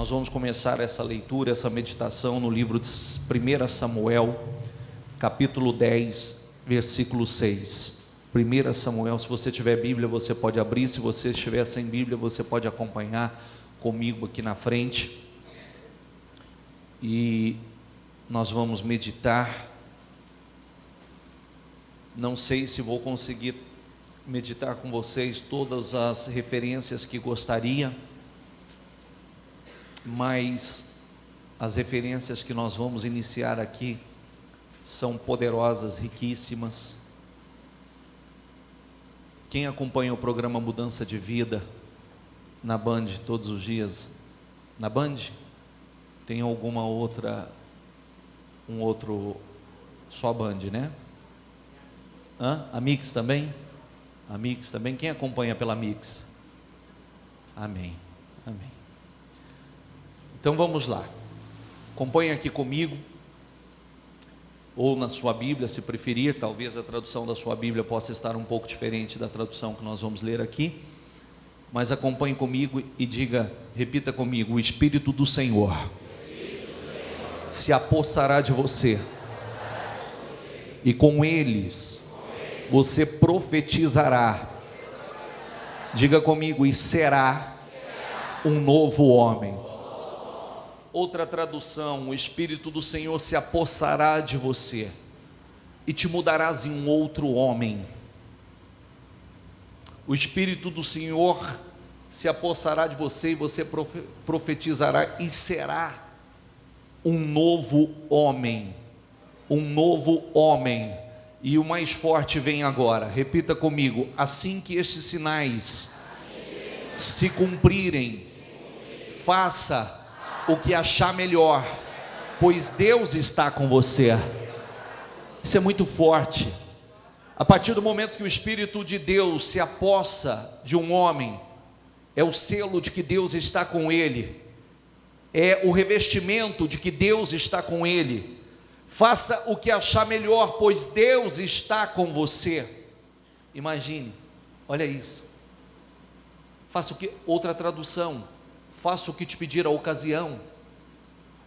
Nós vamos começar essa leitura, essa meditação no livro de 1 Samuel, capítulo 10, versículo 6. 1 Samuel, se você tiver Bíblia, você pode abrir. Se você estiver sem Bíblia, você pode acompanhar comigo aqui na frente. E nós vamos meditar. Não sei se vou conseguir meditar com vocês todas as referências que gostaria, mas as referências que nós vamos iniciar aqui são poderosas, riquíssimas. Quem acompanha o programa Mudança de Vida na Band todos os dias? Na Band? Tem alguma outra, só Band, né? A Mix também? A Mix também. Quem acompanha pela Mix? Amém, amém. Então vamos lá, acompanhe aqui comigo, ou na sua Bíblia, se preferir. Talvez a tradução da sua Bíblia possa estar um pouco diferente da tradução que nós vamos ler aqui, mas acompanhe comigo e diga, repita comigo: o Espírito do Senhor se apossará de você, e com eles você profetizará. Diga comigo: e será um novo homem. Outra tradução: o Espírito do Senhor se apossará de você e te mudarás em um outro homem. O Espírito do Senhor se apossará de você e você profetizará e será um novo homem. Um novo homem. E o mais forte vem agora, repita comigo: assim que estes sinais se cumprirem, faça o que achar melhor, pois Deus está com você. Isso é muito forte. A partir do momento que o Espírito de Deus se apossa de um homem, é o selo de que Deus está com ele, é o revestimento de que Deus está com ele. Faça o que achar melhor, pois Deus está com você. Imagine, olha isso. Faça o que, outra tradução: faça o que te pedir a ocasião.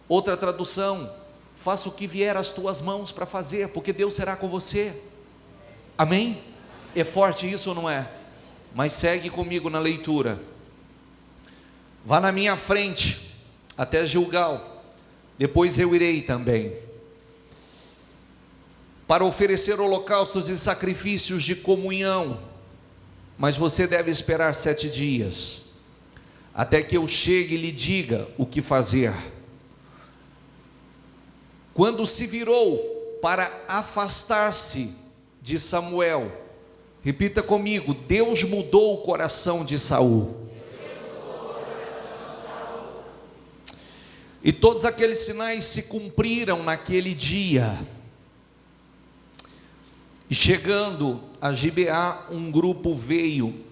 Outra tradução: faça o que vier às tuas mãos para fazer, porque Deus será com você. Amém? É forte isso ou não é? Mas segue comigo na leitura. Vá na minha frente até Gilgal, depois eu irei também, para oferecer holocaustos e sacrifícios de comunhão, mas você deve esperar 7 dias, até que eu chegue e lhe diga o que fazer. Quando se virou para afastar-se de Samuel, repita comigo: Deus mudou o coração de Saul. E todos aqueles sinais se cumpriram naquele dia. E chegando a Gibeá, um grupo veio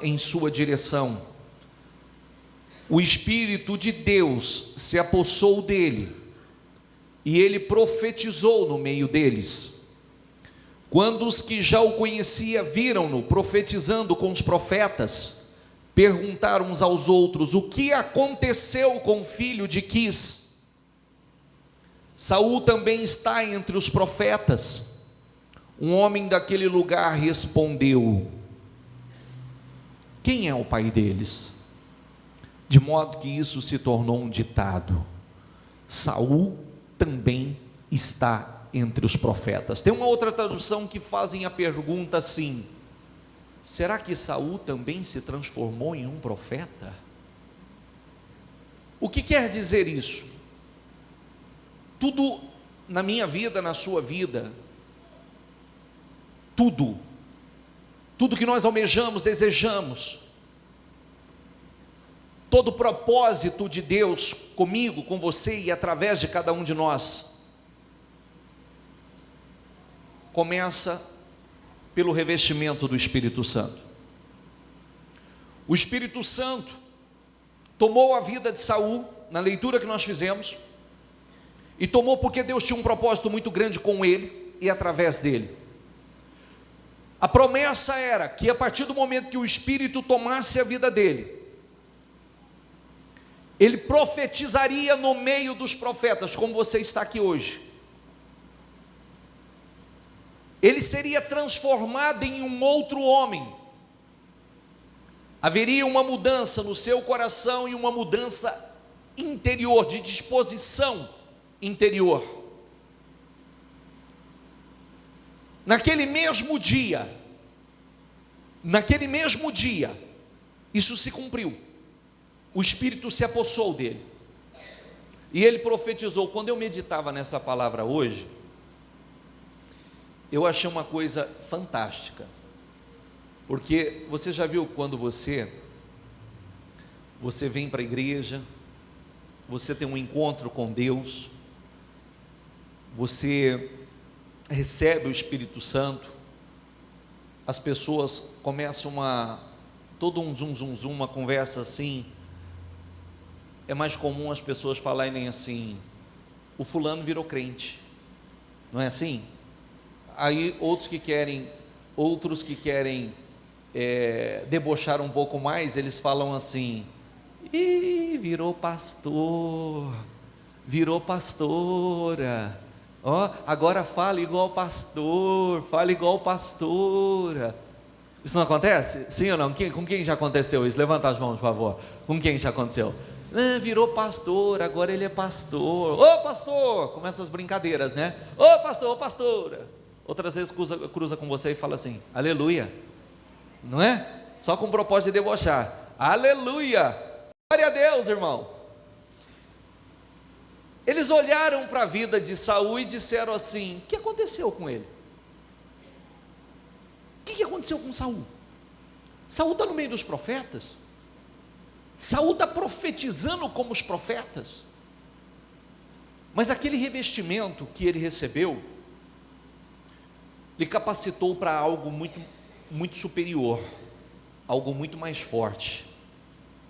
em sua direção. O Espírito de Deus se apossou dele, e ele profetizou no meio deles. Quando os que já o conhecia viram-no profetizando com os profetas, perguntaram uns aos outros: o que aconteceu com o filho de Quis? Saul também está entre os profetas. Um homem daquele lugar respondeu: quem é o pai deles? De modo que isso se tornou um ditado: Saul também está entre os profetas. Tem uma outra tradução que fazem a pergunta assim: será que Saul também se transformou em um profeta? O que quer dizer isso? Tudo na minha vida, na sua vida, tudo que nós almejamos, desejamos, todo o propósito de Deus comigo, com você e através de cada um de nós, começa pelo revestimento do Espírito Santo. O Espírito Santo tomou a vida de Saul, na leitura que nós fizemos, e tomou porque Deus tinha um propósito muito grande com ele e através dele. A promessa era que a partir do momento que o Espírito tomasse a vida dele, ele profetizaria no meio dos profetas, como você está aqui hoje. Ele seria transformado em um outro homem. Haveria uma mudança no seu coração e uma mudança interior, de disposição interior. Naquele mesmo dia, isso se cumpriu. O Espírito se apossou dele. E ele profetizou. Quando eu meditava nessa palavra hoje, eu achei uma coisa fantástica. Porque você já viu quando você vem para a igreja, você tem um encontro com Deus, você recebe o Espírito Santo, as pessoas começam todo um zum, uma conversa assim. É mais comum as pessoas falarem assim: o fulano virou crente, não é assim? Aí outros que querem debochar um pouco mais, eles falam assim: ih, virou pastor, virou pastora, ó, agora fala igual pastor, fala igual pastora. Isso não acontece? Sim ou não? Com quem já aconteceu isso? Levanta as mãos, por favor. Com quem já aconteceu? Virou pastor, agora ele é pastor. Ô pastor! Começa as brincadeiras, né? Ô pastor, ô pastora. Outras vezes cruza com você e fala assim: aleluia. Não é? Só com o propósito de debochar. Aleluia! Glória a Deus, irmão. Eles olharam para a vida de Saul e disseram assim: o que aconteceu com ele? O que aconteceu com Saul? Saul está no meio dos profetas. Saul está profetizando como os profetas. Mas aquele revestimento que ele recebeu lhe capacitou para algo muito superior, algo muito mais forte,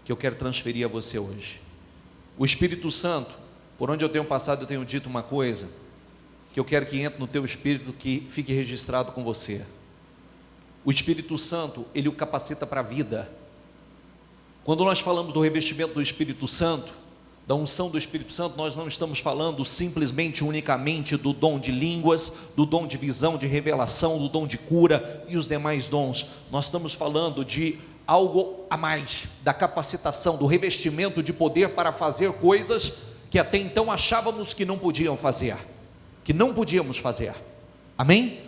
que eu quero transferir a você hoje. O Espírito Santo, por onde eu tenho passado, eu tenho dito uma coisa que eu quero que entre no teu espírito, que fique registrado com você. O Espírito Santo, ele o capacita para a vida. Quando nós falamos do revestimento do Espírito Santo, da unção do Espírito Santo, nós não estamos falando simplesmente, unicamente do dom de línguas, do dom de visão, de revelação, do dom de cura e os demais dons. Nós estamos falando de algo a mais, da capacitação, do revestimento de poder para fazer coisas que até então achávamos que não podíamos fazer. Amém?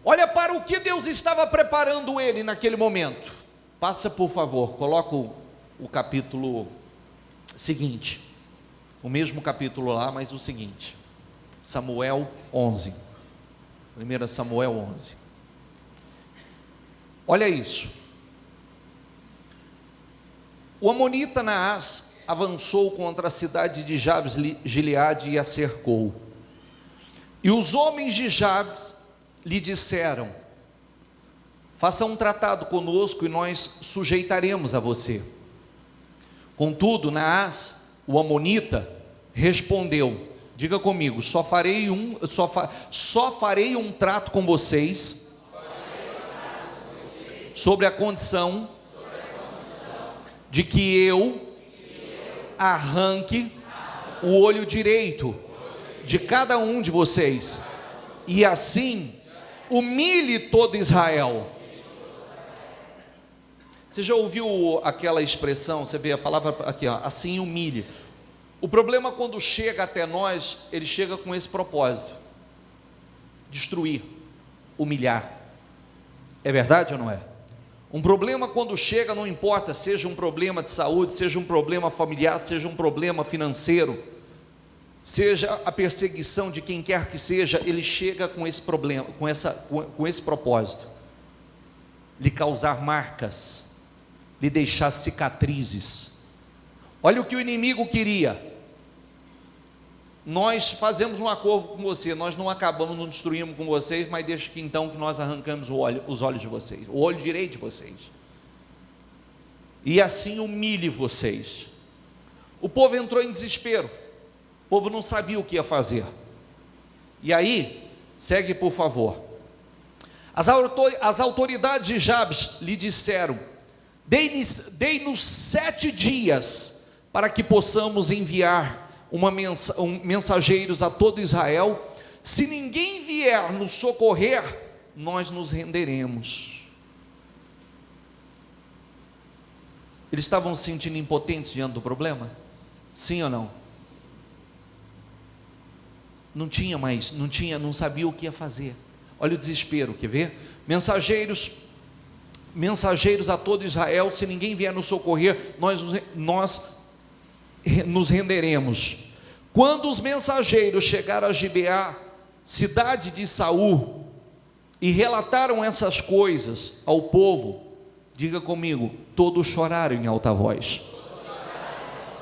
Olha para o que Deus estava preparando ele naquele momento. Passa, por favor, coloca o capítulo seguinte, o mesmo capítulo lá, mas o seguinte, Samuel 11, 1 Samuel 11, olha isso. O amonita Naás avançou contra a cidade de Jabes Gileade e a cercou, e os homens de Jabes lhe disseram: faça um tratado conosco e nós sujeitaremos a você. Contudo, Naás, o amonita, respondeu: diga comigo, só farei um trato com vocês, sobre a condição de que eu arranque o olho direito de cada um de vocês, e assim humilhe todo Israel. Você já ouviu aquela expressão? Você vê a palavra aqui, ó, assim humilhe. O problema, quando chega até nós, ele chega com esse propósito: destruir, humilhar. É verdade ou não é? Um problema, quando chega, não importa, seja um problema de saúde, seja um problema familiar, seja um problema financeiro, seja a perseguição de quem quer que seja, ele chega com esse problema, com esse propósito: lhe causar marcas, lhe deixar cicatrizes. Olha o que o inimigo queria: nós fazemos um acordo com você, nós não acabamos, não destruímos com vocês, mas deixa que então que nós arrancamos os olhos de vocês, o olho direito de vocês, e assim humilhe vocês. O povo entrou em desespero, o povo não sabia o que ia fazer. E aí, segue por favor. As autoridades de Jabes lhe disseram: dei-nos 7 dias para que possamos enviar mensageiros a todo Israel. Se ninguém vier nos socorrer, nós nos renderemos. Eles estavam se sentindo impotentes diante do problema? Sim ou não? Não sabia o que ia fazer. Olha o desespero, quer ver? Mensageiros a todo Israel, se ninguém vier nos socorrer, nós nos renderemos. Quando os mensageiros chegaram a Gibeá, cidade de Saul, e relataram essas coisas ao povo, diga comigo, todos choraram em alta voz.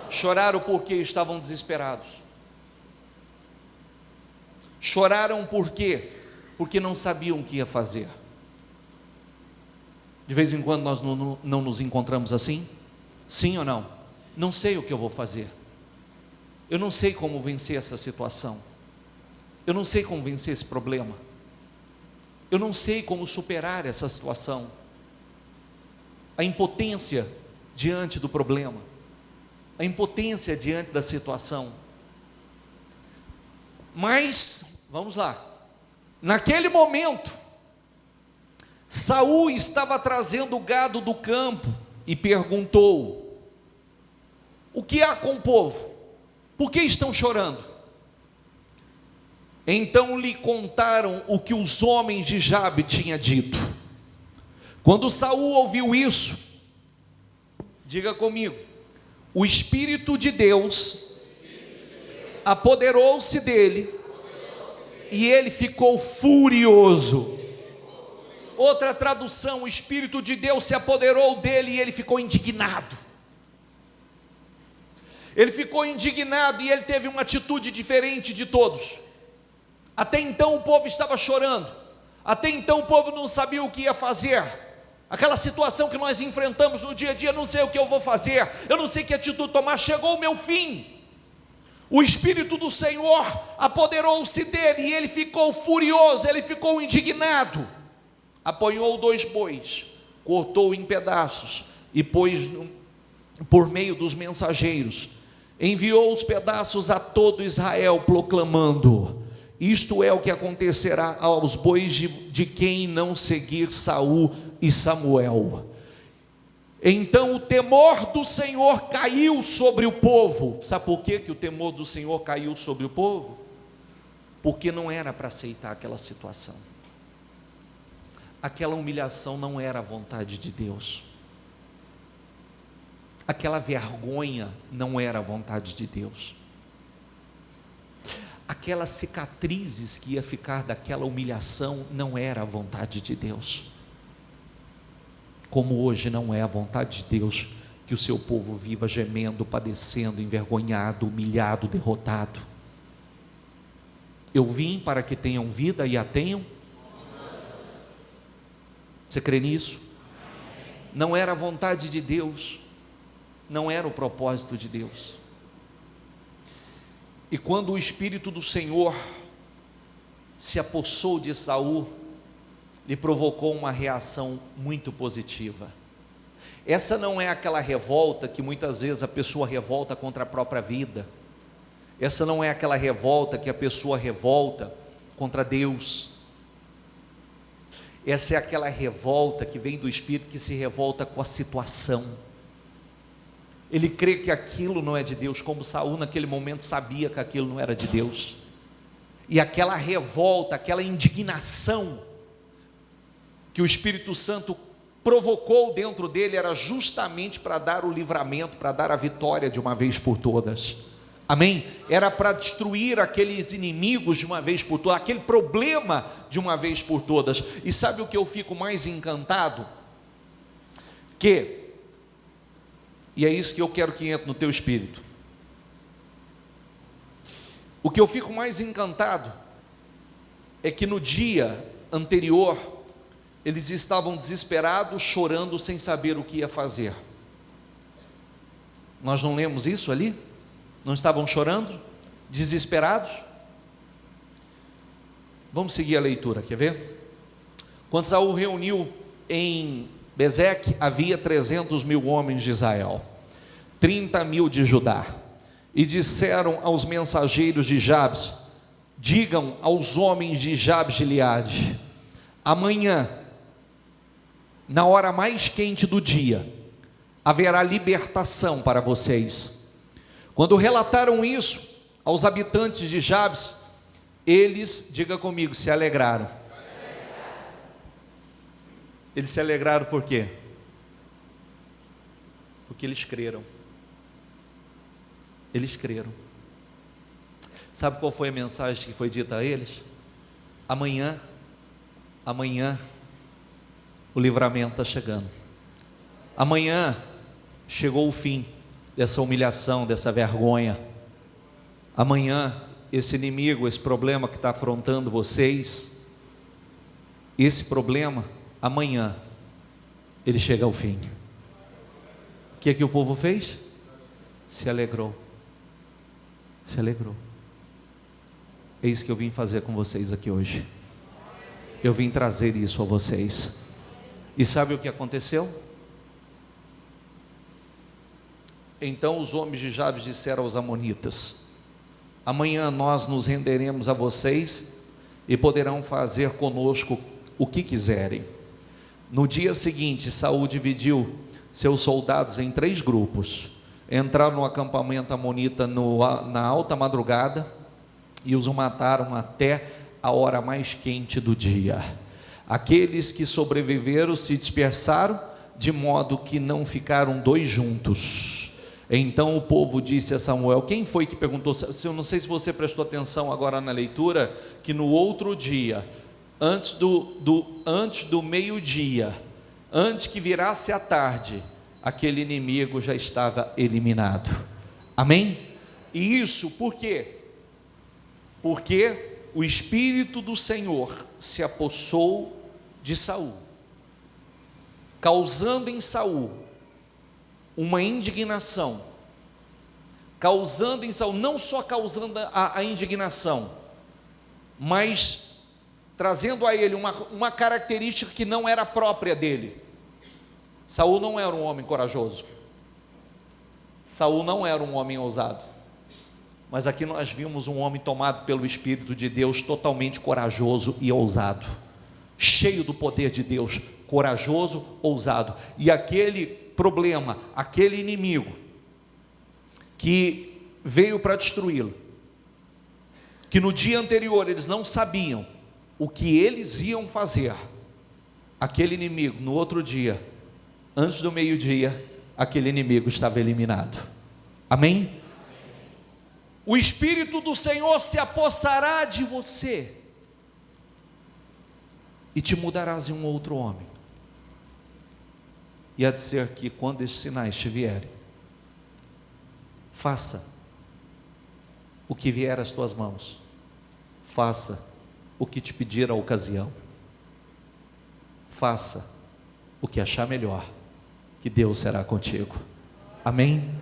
Choraram porque estavam desesperados. Choraram por quê? Porque não sabiam o que ia fazer. De vez em quando nós não nos encontramos assim? Sim ou não? Não sei o que eu vou fazer. Eu não sei como vencer essa situação. Eu não sei como vencer esse problema. Eu não sei como superar essa situação. A impotência diante do problema. A impotência diante da situação. Mas, vamos lá. Naquele momento, Saul estava trazendo o gado do campo e perguntou: o que há com o povo? Por que estão chorando? Então lhe contaram o que os homens de Jabe tinham dito. Quando Saul ouviu isso, diga comigo, o Espírito de Deus apoderou-se dele e ele ficou furioso. Outra tradução, o Espírito de Deus se apoderou dele e ele ficou indignado. Ele ficou indignado e ele teve uma atitude diferente de todos. Até então o povo estava chorando, até então o povo não sabia o que ia fazer. Aquela situação que nós enfrentamos no dia a dia, não sei o que eu vou fazer, eu não sei que atitude tomar, chegou o meu fim. O Espírito do Senhor apoderou-se dele e ele ficou furioso, ele ficou indignado. Apanhou 2 bois, cortou em pedaços e pôs por meio dos mensageiros, enviou os pedaços a todo Israel, proclamando: isto é o que acontecerá aos bois de quem não seguir Saul e Samuel. Então o temor do Senhor caiu sobre o povo. Sabe por quê que o temor do Senhor caiu sobre o povo? Porque não era para aceitar aquela situação. Aquela humilhação não era a vontade de Deus. Aquela vergonha não era a vontade de Deus. Aquelas cicatrizes que ia ficar daquela humilhação não era a vontade de Deus. Como hoje não é a vontade de Deus que o seu povo viva gemendo, padecendo, envergonhado, humilhado, derrotado. Eu vim para que tenham vida e a tenham. Você crê nisso? Não era a vontade de Deus, não era o propósito de Deus. E quando o Espírito do Senhor se apossou de Saul, lhe provocou uma reação muito positiva. Essa não é aquela revolta que muitas vezes a pessoa revolta contra a própria vida. Essa não é aquela revolta que a pessoa revolta contra Deus. Essa é aquela revolta que vem do Espírito, que se revolta com a situação. Ele crê que aquilo não é de Deus, como Saul naquele momento sabia que aquilo não era de Deus. E aquela revolta, aquela indignação que o Espírito Santo provocou dentro dele era justamente para dar o livramento, para dar a vitória de uma vez por todas. Amém? Era para destruir aqueles inimigos de uma vez por todas, aquele problema de uma vez por todas. E sabe o que eu fico mais encantado? E é isso que eu quero que entre no teu espírito. O que eu fico mais encantado é que no dia anterior eles estavam desesperados, chorando, sem saber o que ia fazer. Nós não lemos isso ali? Não estavam chorando? Desesperados? Vamos seguir a leitura, quer ver? Quando Saul reuniu em Bezeque, havia 300.000 homens de Israel. 30.000 de Judá. E disseram aos mensageiros de Jabes: digam aos homens de Jabes de Gileade: amanhã, na hora mais quente do dia, haverá libertação para vocês. Quando relataram isso aos habitantes de Jabes, eles, diga comigo, se alegraram. Eles se alegraram por quê? Porque eles creram. Eles creram. Sabe qual foi a mensagem que foi dita a eles? Amanhã o livramento está chegando. Amanhã chegou o fim dessa humilhação, dessa vergonha. Amanhã esse inimigo, esse problema que está afrontando vocês, esse problema, amanhã ele chega ao fim. O que é que o povo fez? Se alegrou. Se alegrou. É isso que eu vim fazer com vocês aqui hoje. Eu vim trazer isso a vocês. E sabe o que aconteceu? Então os homens de Jabes disseram aos amonitas: amanhã nós nos renderemos a vocês e poderão fazer conosco o que quiserem. No dia seguinte, Saul dividiu seus soldados em 3 grupos. Entraram no acampamento amonita na alta madrugada e os mataram até a hora mais quente do dia. Aqueles que sobreviveram se dispersaram, de modo que não ficaram 2 juntos. Então o povo disse a Samuel: quem foi que perguntou? Eu não sei se você prestou atenção agora na leitura, que no outro dia, antes do meio-dia, antes que virasse a tarde, aquele inimigo já estava eliminado. Amém? E isso por quê? Porque o Espírito do Senhor se apossou de Saul, causando em Saul uma indignação, causando em Saul, não só causando a indignação, mas trazendo a ele uma característica que não era própria dele. Saul não era um homem corajoso, Saul não era um homem ousado, mas aqui nós vimos um homem tomado pelo Espírito de Deus, totalmente corajoso e ousado, cheio do poder de Deus, corajoso, ousado. E aquele problema, aquele inimigo que veio para destruí-lo, que no dia anterior eles não sabiam o que eles iam fazer, aquele inimigo no outro dia, antes do meio-dia, aquele inimigo estava eliminado. Amém? O Espírito do Senhor se apossará de você e te mudarás em um outro homem. E há de ser que quando esses sinais te vierem, faça o que vier às tuas mãos, faça o que te pedir a ocasião, faça o que achar melhor, que Deus será contigo. Amém?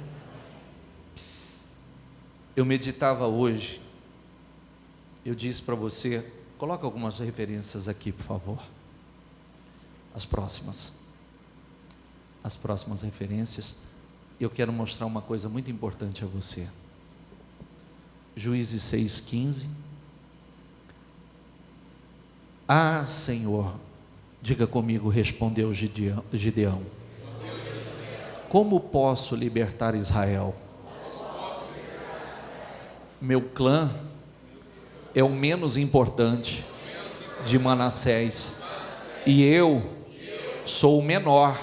Eu meditava hoje, eu disse para você, coloca algumas referências aqui, por favor, as próximas referências. Eu quero mostrar uma coisa muito importante a você. Juízes 6,15. Ah, Senhor, diga comigo, respondeu Gideão, como posso libertar Israel? Meu clã é o menos importante de Manassés, e eu sou o menor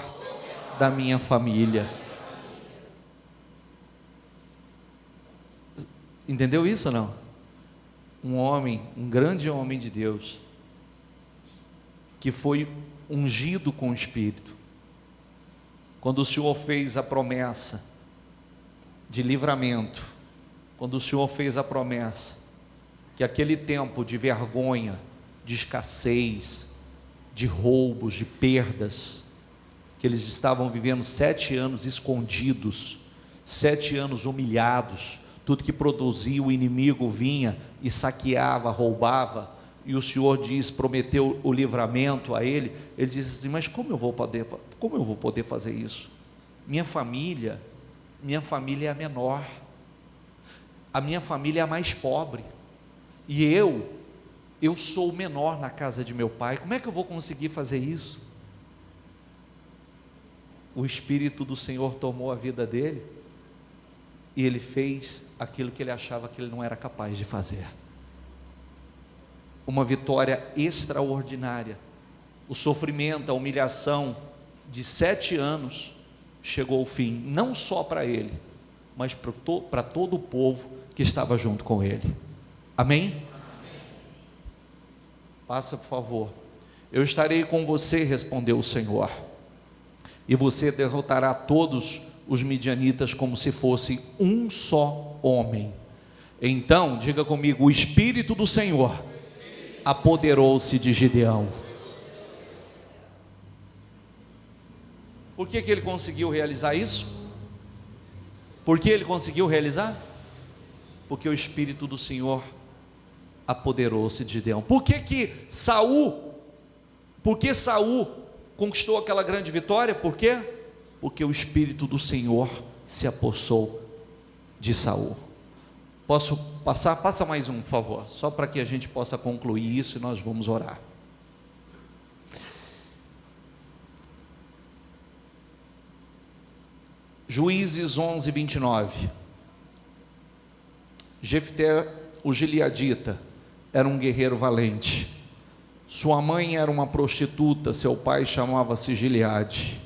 da minha família. Entendeu isso ou não? Um homem, um grande homem de Deus, que foi ungido com o Espírito, quando o Senhor fez a promessa de livramento, quando o Senhor fez a promessa que aquele tempo de vergonha, de escassez, de roubos, de perdas, que eles estavam vivendo 7 anos escondidos, 7 anos humilhados, tudo que produzia o inimigo vinha e saqueava, roubava, e o Senhor prometeu o livramento a ele. Ele disse assim: mas como eu vou poder fazer isso? Minha família minha família é a menor, a minha família é a mais pobre, e eu sou o menor na casa de meu pai, como é que eu vou conseguir fazer isso? O Espírito do Senhor tomou a vida dele, e ele fez aquilo que ele achava que ele não era capaz de fazer. Uma vitória extraordinária. O sofrimento, a humilhação de 7 anos chegou ao fim, não só para ele, mas para todo o povo que estava junto com ele. Amém? Amém? Passa, por favor. Eu estarei com você, respondeu o Senhor, e você derrotará todos os midianitas como se fosse um só homem. Então, diga comigo, o Espírito do Senhor apoderou-se de Gideão. Por que ele conseguiu realizar isso? Por que ele conseguiu realizar? Porque o Espírito do Senhor apoderou-se de Gideão. Por que Saul conquistou aquela grande vitória? Por quê? Porque o Espírito do Senhor se apossou de Saul. Posso passar? Passa mais um, por favor, só para que a gente possa concluir isso e nós vamos orar. Juízes 11, 29. Jefté, o gileadita, era um guerreiro valente. Sua mãe era uma prostituta, seu pai chamava-se Gileade.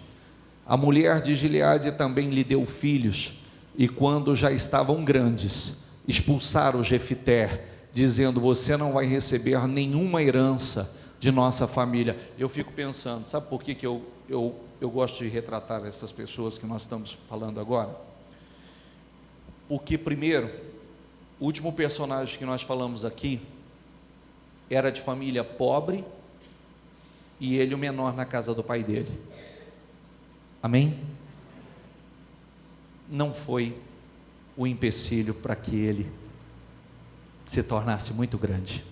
A mulher de Gileade também lhe deu filhos, e quando já estavam grandes, expulsaram Jefté, dizendo: você não vai receber nenhuma herança de nossa família. Eu fico pensando, sabe por que eu gosto de retratar essas pessoas que nós estamos falando agora? Porque, primeiro, o último personagem que nós falamos aqui era de família pobre, e ele o menor na casa do pai dele. Amém? Não foi o empecilho para que ele se tornasse muito grande.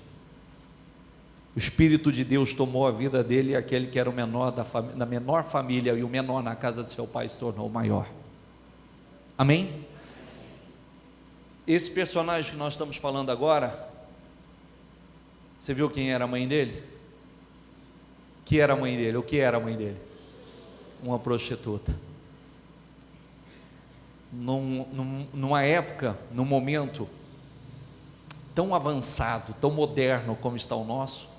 O Espírito de Deus tomou a vida dele, e aquele que era o menor da menor família e o menor na casa de seu pai se tornou o maior. Amém? Esse personagem que nós estamos falando agora, você viu quem era a mãe dele? Que era a mãe dele? O que era a mãe dele? Uma prostituta. Numa época, num momento tão avançado, tão moderno como está o nosso,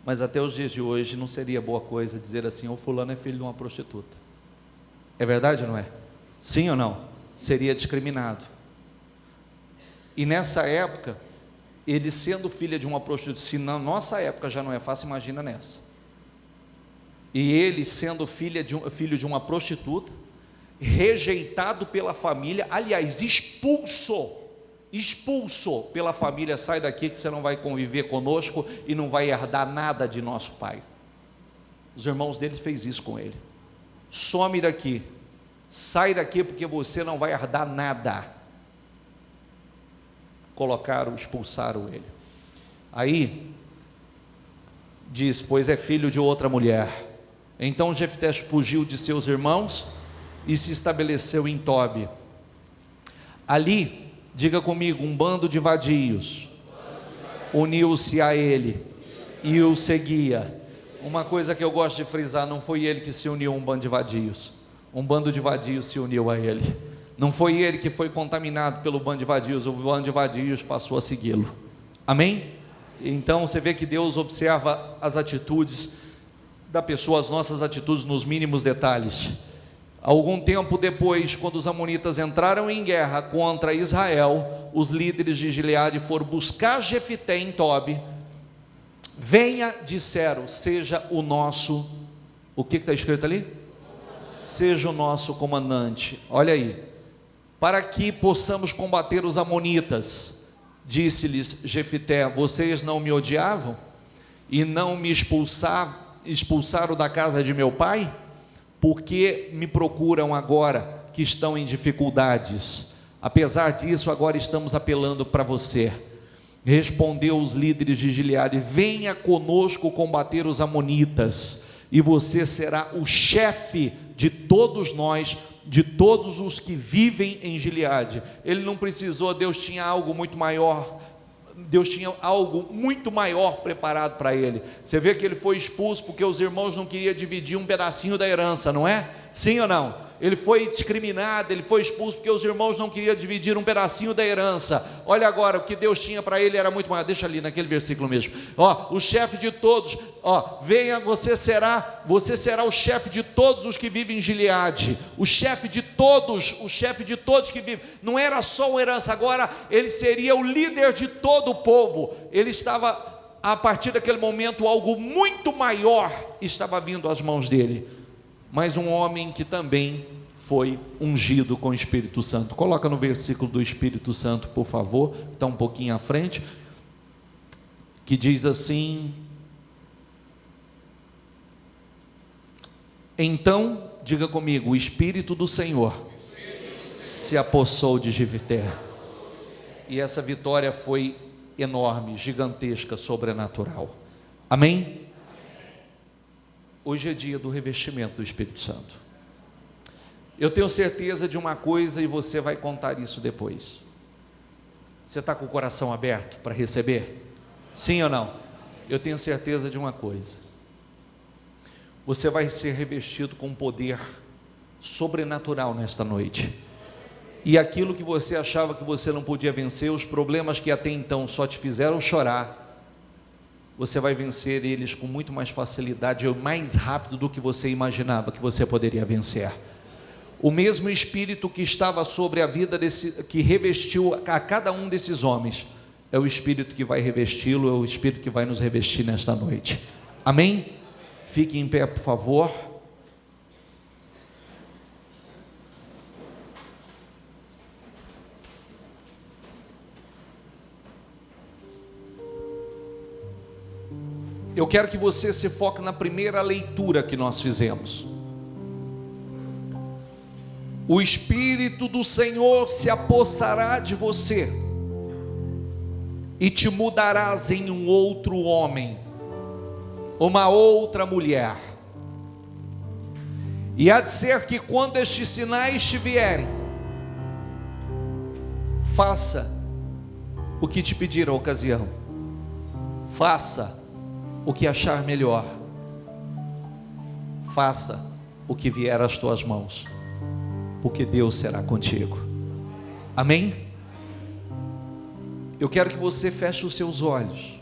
mas até os dias de hoje não seria boa coisa dizer assim: o fulano é filho de uma prostituta. É verdade ou não é? Sim ou não? Seria discriminado. E nessa época, ele sendo filho de uma prostituta, se na nossa época já não é fácil, imagina nessa. E ele sendo filho de uma prostituta, rejeitado pela família, aliás, expulso pela família: sai daqui que você não vai conviver conosco e não vai herdar nada de nosso pai. Os irmãos dele fez isso com ele: some daqui, sai daqui porque você não vai herdar nada. Expulsaram ele. Aí diz: pois é filho de outra mulher. Então Jefté fugiu de seus irmãos e se estabeleceu em Tobi. Ali, diga comigo, um bando de vadios uniu-se a ele e o seguia. Uma coisa que eu gosto de frisar: não foi ele que se uniu a um bando de vadios, um bando de vadios se uniu a ele. Não foi ele que foi contaminado pelo bando de vadios, o bando de vadios passou a segui-lo. Amém? Então você vê que Deus observa as atitudes da pessoa, as nossas atitudes nos mínimos detalhes. Algum tempo depois, quando os amonitas entraram em guerra contra Israel, os líderes de Gileade foram buscar Jefté em Tobi. Venha, disseram, seja o nosso, o que está escrito ali? Seja o nosso comandante. Olha aí: para que possamos combater os amonitas. Disse-lhes Jefté: vocês não me odiavam e não me expulsaram da casa de meu pai? Por que me procuram agora que estão em dificuldades? Apesar disso, agora estamos apelando para você. Respondeu os líderes de Gileade: venha conosco combater os amonitas, e você será o chefe de todos nós, de todos os que vivem em Gileade. Ele não precisou, Deus tinha algo muito maior. Deus tinha algo muito maior preparado para ele. Você vê que ele foi expulso porque os irmãos não queriam dividir um pedacinho da herança, não é? Sim ou não? Ele foi discriminado, ele foi expulso porque os irmãos não queriam dividir um pedacinho da herança. Olha agora, o que Deus tinha para ele era muito maior. Deixa ali naquele versículo mesmo. O chefe de todos, venha, você será o chefe de todos os que vivem em Gileade. O chefe de todos que vivem. Não era só uma herança, agora ele seria o líder de todo o povo. Ele estava, a partir daquele momento, algo muito maior estava vindo às mãos dele. Mas um homem que também foi ungido com o Espírito Santo. Coloca no versículo do Espírito Santo, por favor, está um pouquinho à frente, que diz assim: então, diga comigo, o Espírito do Senhor se apossou de Jefité, e essa vitória foi enorme, gigantesca, sobrenatural. Amém? Hoje é dia do revestimento do Espírito Santo. Eu tenho certeza de uma coisa, e você vai contar isso depois. Você está com o coração aberto para receber? Sim ou não? Eu tenho certeza de uma coisa: você vai ser revestido com poder sobrenatural nesta noite. E aquilo que você achava que você não podia vencer, os problemas que até então só te fizeram chorar, você vai vencer eles com muito mais facilidade, ou mais rápido do que você imaginava que você poderia vencer. O mesmo Espírito que estava sobre a vida que revestiu a cada um desses homens, é o Espírito que vai revesti-lo, é o Espírito que vai nos revestir nesta noite. Amém? Fique em pé, por favor. Eu quero que você se foque na primeira leitura que nós fizemos. O Espírito do Senhor se apossará de você, e te mudarás em um outro homem, uma outra mulher. E há de ser que quando estes sinais te vierem, faça o que te pedir a ocasião, faça o que achar melhor, faça o que vier às tuas mãos, porque Deus será contigo. Amém? Eu quero que você feche os seus olhos.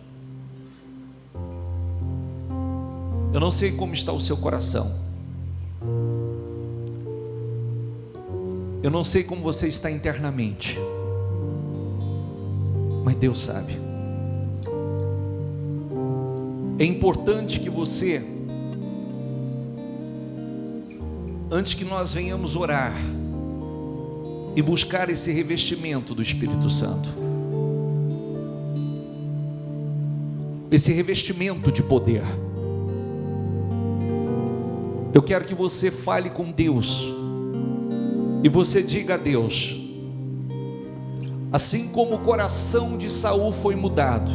Eu não sei como está o seu coração, eu não sei como você está internamente, mas Deus sabe. É importante que você, antes que nós venhamos orar e buscar esse revestimento do Espírito Santo, esse revestimento de poder, eu quero que você fale com Deus e você diga a Deus: assim como o coração de Saul foi mudado,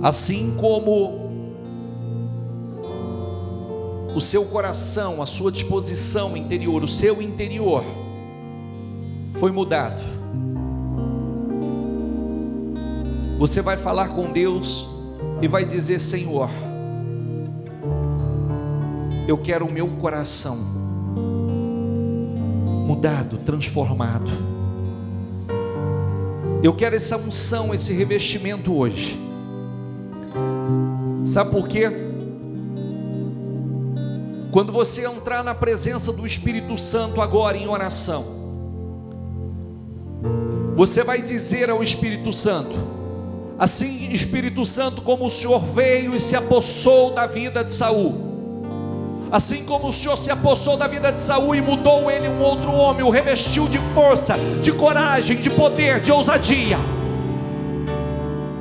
assim como o seu coração, a sua disposição interior, o seu interior foi mudado, você vai falar com Deus e vai dizer: Senhor, eu quero o meu coração mudado, transformado. Eu quero essa unção, esse revestimento hoje. Sabe por quê? Quando você entrar na presença do Espírito Santo agora em oração, você vai dizer ao Espírito Santo: assim, Espírito Santo, como o Senhor veio e se apossou da vida de Saul, assim como o Senhor se apossou da vida de Saul e mudou ele um outro homem, o revestiu de força, de coragem, de poder, de ousadia,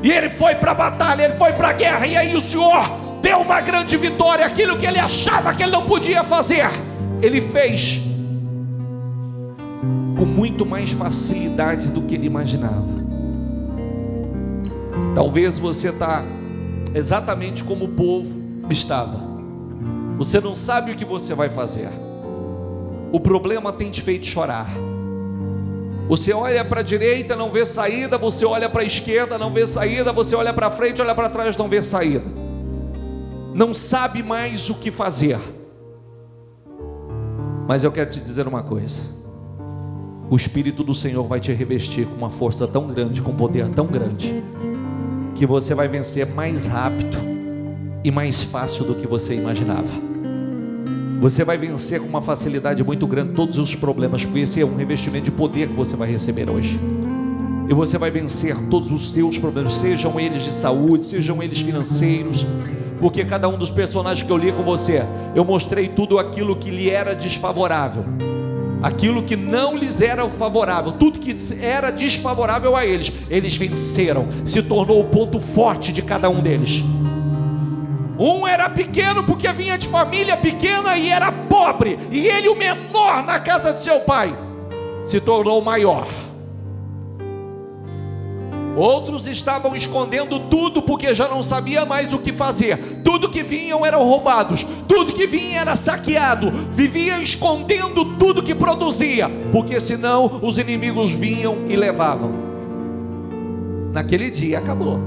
e ele foi para a batalha, ele foi para a guerra, e aí o Senhor deu uma grande vitória. Aquilo que ele achava que ele não podia fazer, ele fez com muito mais facilidade do que ele imaginava. Talvez você está exatamente como o povo estava, Você não sabe o que você vai fazer. O problema tem te feito chorar. Você olha para a direita, não vê saída. Você olha para a esquerda, não vê saída. Você olha para frente, olha para trás, não vê saída. Não sabe mais o que fazer. Mas eu quero te dizer uma coisa: o Espírito do Senhor vai te revestir com uma força tão grande, com um poder tão grande, que você vai vencer mais rápido e mais fácil do que você imaginava. Você vai vencer com uma facilidade muito grande todos os problemas, porque esse é um revestimento de poder que você vai receber hoje. E você vai vencer todos os seus problemas, sejam eles de saúde, sejam eles financeiros, porque cada um dos personagens que eu li com você, eu mostrei tudo aquilo que lhe era desfavorável, aquilo que não lhes era favorável, tudo que era desfavorável a eles, eles venceram, se tornou o ponto forte de cada um deles. Um era pequeno porque vinha de família pequena e era pobre, e ele, o menor na casa de seu pai, se tornou o maior. Outros estavam escondendo tudo porque já não sabia mais o que fazer. Tudo que vinham eram roubados, tudo que vinha era saqueado. Viviam escondendo tudo que produzia, porque senão os inimigos vinham e levavam. Naquele dia acabou.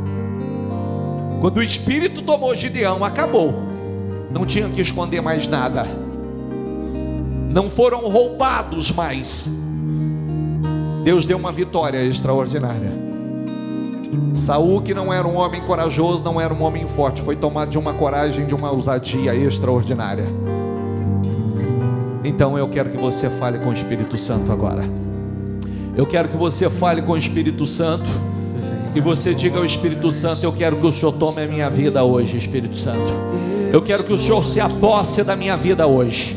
Quando o Espírito tomou Gideão, acabou. Não tinha que esconder mais nada. Não foram roubados mais. Deus deu uma vitória extraordinária. Saul, que não era um homem corajoso, não era um homem forte, foi tomado de uma coragem, de uma ousadia extraordinária. Então eu quero que você fale com o Espírito Santo agora. Eu quero que você fale com o Espírito Santo e você diga ao Espírito Santo: eu quero que o Senhor tome a minha vida hoje, Espírito Santo. Eu quero que o Senhor se aposse da minha vida hoje.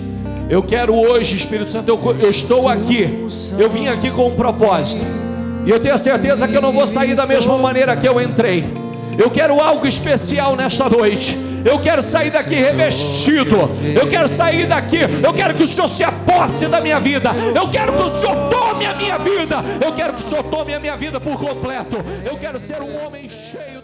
Eu quero hoje, Espírito Santo, eu estou aqui, eu vim aqui com um propósito, e eu tenho a certeza que eu não vou sair da mesma maneira que eu entrei. Eu quero algo especial nesta noite. Eu quero sair daqui revestido. Eu quero sair daqui. Eu quero que o Senhor se aposse da minha vida. Eu quero que o Senhor tome a minha vida. Eu quero que o Senhor tome a minha vida por completo. Eu quero ser um homem cheio